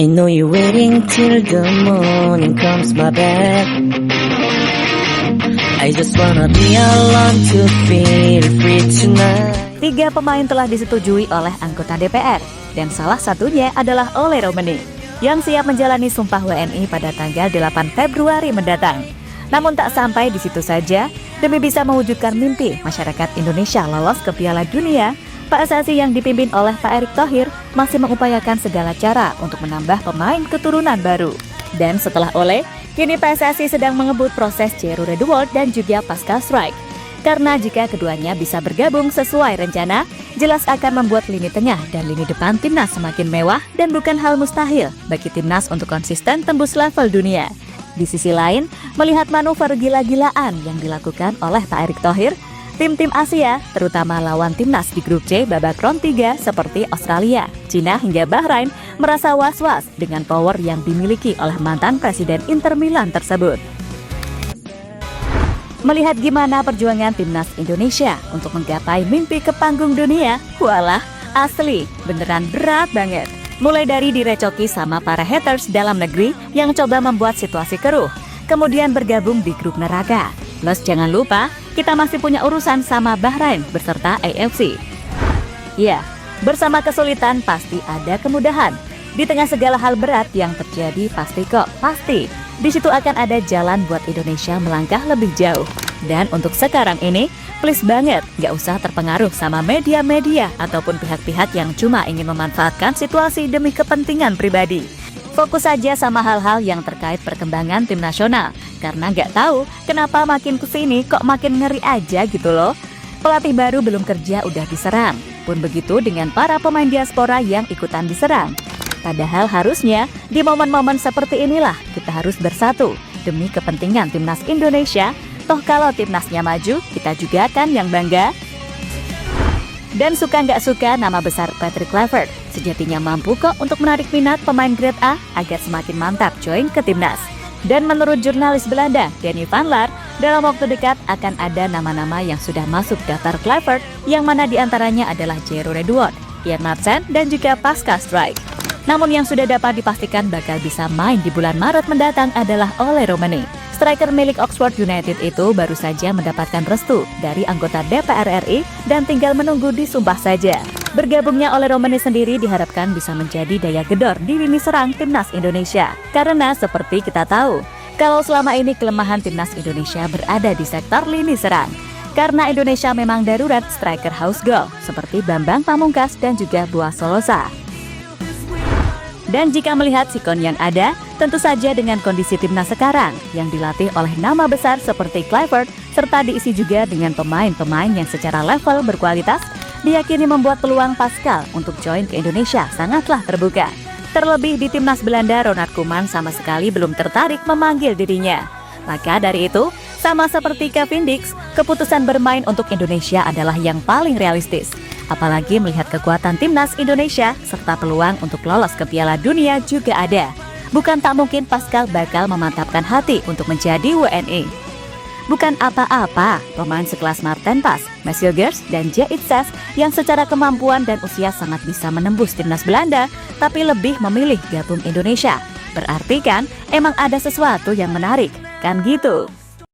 I know you're waiting till the morning comes my bed. I just wanna be alone to feel free tonight. 3 pemain telah disetujui oleh anggota DPR, dan salah satunya adalah Ole Romeni, yang siap menjalani sumpah WNI pada tanggal 8 Februari mendatang. Namun tak sampai di situ saja, demi bisa mewujudkan mimpi masyarakat Indonesia lolos ke Piala Dunia, PSSI yang dipimpin oleh Pak Erick Thohir masih mengupayakan segala cara untuk menambah pemain keturunan baru. Dan setelah Ole, kini PSSI sedang mengebut proses Jero Redwold dan juga Pascal Struijk. Karena jika keduanya bisa bergabung sesuai rencana, jelas akan membuat lini tengah dan lini depan timnas semakin mewah dan bukan hal mustahil bagi timnas untuk konsisten tembus level dunia. Di sisi lain, melihat manuver gila-gilaan yang dilakukan oleh Pak Erick Thohir, tim-tim Asia, terutama lawan timnas di grup C babak round 3 seperti Australia, Cina hingga Bahrain, merasa was-was dengan power yang dimiliki oleh mantan Presiden Inter Milan tersebut. Melihat gimana perjuangan timnas Indonesia untuk menggapai mimpi ke panggung dunia, walah, asli, beneran berat banget. Mulai dari direcoki sama para haters dalam negeri yang coba membuat situasi keruh, kemudian bergabung di grup neraka. Plus jangan lupa, kita masih punya urusan sama Bahrain beserta AFC. Ya, bersama kesulitan pasti ada kemudahan. Di tengah segala hal berat yang terjadi pasti. Di situ akan ada jalan buat Indonesia melangkah lebih jauh. Dan untuk sekarang ini, please banget gak usah terpengaruh sama media-media ataupun pihak-pihak yang cuma ingin memanfaatkan situasi demi kepentingan pribadi. Fokus saja sama hal-hal yang terkait perkembangan tim nasional, karena gak tahu kenapa makin kesini kok makin ngeri aja gitu loh. Pelatih baru belum kerja udah diserang, pun begitu dengan para pemain diaspora yang ikutan diserang. Padahal harusnya di momen-momen seperti inilah kita harus bersatu demi kepentingan timnas Indonesia. Toh kalau timnasnya maju, kita juga kan yang bangga. Dan suka nggak suka nama besar Patrick Kluivert sejatinya mampu kok untuk menarik minat pemain grade A agar semakin mantap join ke timnas. Dan menurut jurnalis Belanda, Danny van Laar, dalam waktu dekat akan ada nama-nama yang sudah masuk daftar Kluivert, yang mana diantaranya adalah Jero Redwold, Ian Maatsen, dan juga Pascal Struijk. Namun yang sudah dapat dipastikan bakal bisa main di bulan Maret mendatang adalah Ole Romeni. Striker milik Oxford United itu baru saja mendapatkan restu dari anggota DPR RI dan tinggal menunggu disumpah saja. Bergabungnya Ole Romeni sendiri diharapkan bisa menjadi daya gedor di lini serang timnas Indonesia. Karena seperti kita tahu, kalau selama ini kelemahan timnas Indonesia berada di sektor lini serang. Karena Indonesia memang darurat striker haus gol seperti Bambang Pamungkas dan juga Boaz Solosa. Dan jika melihat sikon yang ada, tentu saja dengan kondisi timnas sekarang yang dilatih oleh nama besar seperti Kluivert, serta diisi juga dengan pemain-pemain yang secara level berkualitas, diyakini membuat peluang Pascal untuk join ke Indonesia sangatlah terbuka. Terlebih di timnas Belanda, Ronald Koeman sama sekali belum tertarik memanggil dirinya. Maka dari itu, sama seperti Kevin Dix, keputusan bermain untuk Indonesia adalah yang paling realistis. Apalagi melihat kekuatan timnas Indonesia serta peluang untuk lolos ke Piala Dunia juga ada. Bukan tak mungkin Pascal bakal memantapkan hati untuk menjadi WNI. Bukan apa-apa, pemain sekelas Maarten Pas, Marcel Gers, dan Jait Ses yang secara kemampuan dan usia sangat bisa menembus timnas Belanda, tapi lebih memilih gabung Indonesia. Berarti kan emang ada sesuatu yang menarik, kan gitu?